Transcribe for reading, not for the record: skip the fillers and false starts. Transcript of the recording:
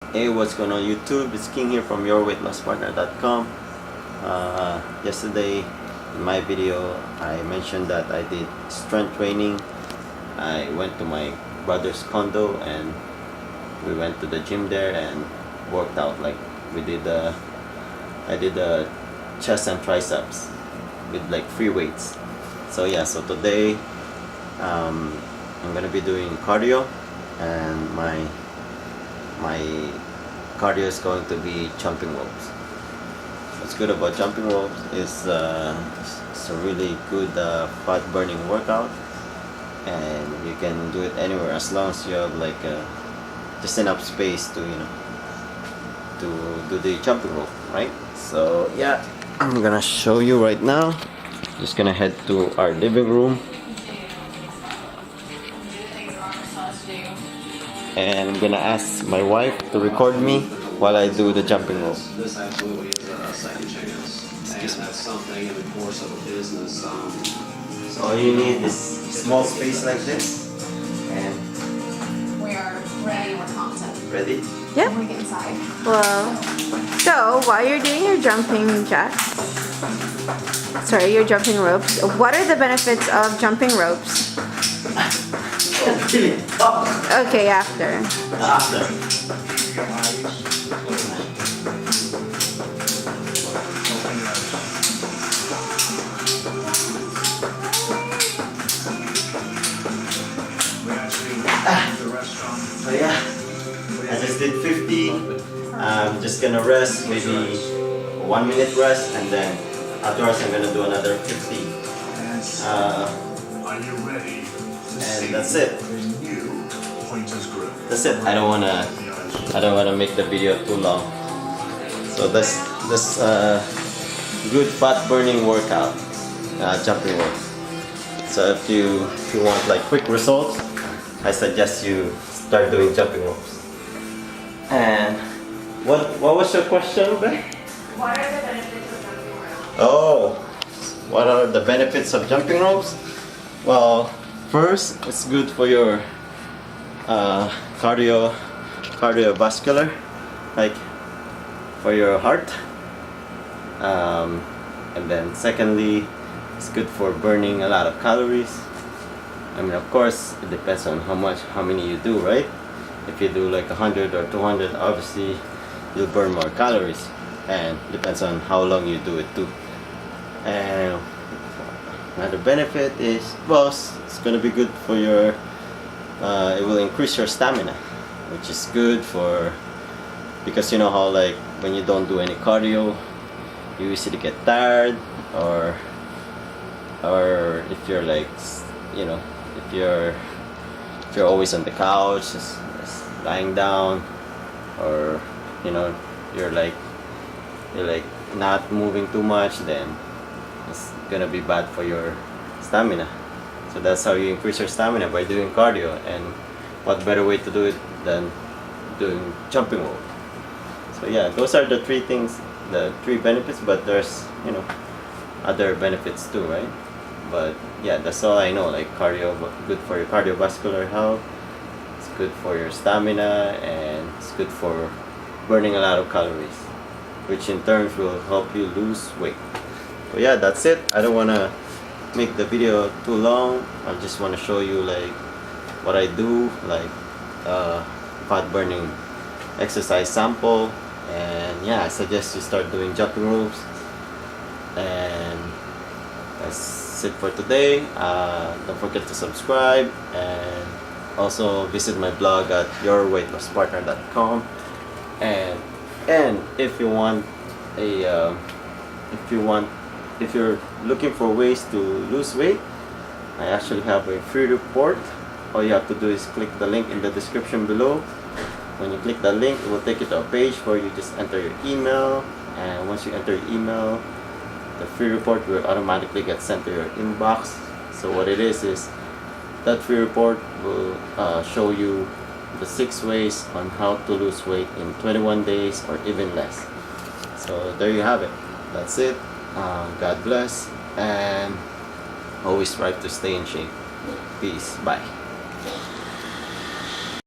Hey, what's going on YouTube? It's King here from YourWeightLossPartner.com. Yesterday in my video I mentioned that I did strength training. I went to my brother's condo and we went to the gym there and worked out. Like I did chest and triceps with like free weights. So yeah, so today I'm gonna be doing cardio, and my cardio is going to be jumping ropes. What's good about jumping ropes is it's a really good fat burning workout, and you can do it anywhere as long as you have like just enough space to to do the jumping rope, right? So yeah, I'm gonna show you right now. Just gonna head to our living room, and I'm gonna ask my wife to record me while I do the jumping rope. This absolutely is a second chance, and that's something in the course of a business. So all you need is small space like this, and We are ready, we're confident. ready? Yep. We get inside. Well, so while you're doing your jumping your jumping ropes, what are the benefits of jumping ropes? Okay, after. So yeah, I just did 50. I'm just gonna rest, maybe 1 minute rest, and then afterwards I'm gonna do another 50. Are you ready? And that's it. New Pointers Group. That's it. I don't wanna make the video too long. So that's good fat burning workout, jumping rope. So if you want like quick results, I suggest you start doing jumping ropes. And what was your question, Ben? What are the benefits of jumping ropes? Oh, what are the benefits of jumping ropes? Well, first, it's good for your cardiovascular, like for your heart. And then secondly, it's good for burning a lot of calories. I mean, of course, it depends on how many you do, right? If you do like 100 or 200, obviously you'll burn more calories, and depends on how long you do it too. And another benefit is, well, it's gonna be good for your it will increase your stamina, which is good for, because you know how like when you don't do any cardio you easily get tired, or if you're like, you know, if you're always on the couch, just lying down, or you know, you're like not moving too much, then it's gonna be bad for your stamina. So that's how you increase your stamina, by doing cardio. And what better way to do it than doing jumping rope? So yeah, those are the three things, the three benefits, but there's, you know, other benefits too, right? But yeah, that's all I know. Like cardio, good for your cardiovascular health, it's good for your stamina, and it's good for burning a lot of calories, which in turn will help you lose weight. So yeah, that's it. I don't want to make the video too long. I just want to show you like what I do, like fat burning exercise sample. And yeah, I suggest you start doing jumping ropes. And that's it for today. Don't forget to subscribe, and also visit my blog at YourWeightLossPartner.com. And if you want a if you're looking for ways to lose weight, I actually have a free report. All you have to do is click the link in the description below. When you click the link, it will take you to a page where you just enter your email, and once you enter your email, the free report will automatically get sent to your inbox. So what it is that free report will show you the 6 ways on how to lose weight in 21 days or even less. So there you have it. That's it. God bless, and always strive to stay in shape. Peace. Bye.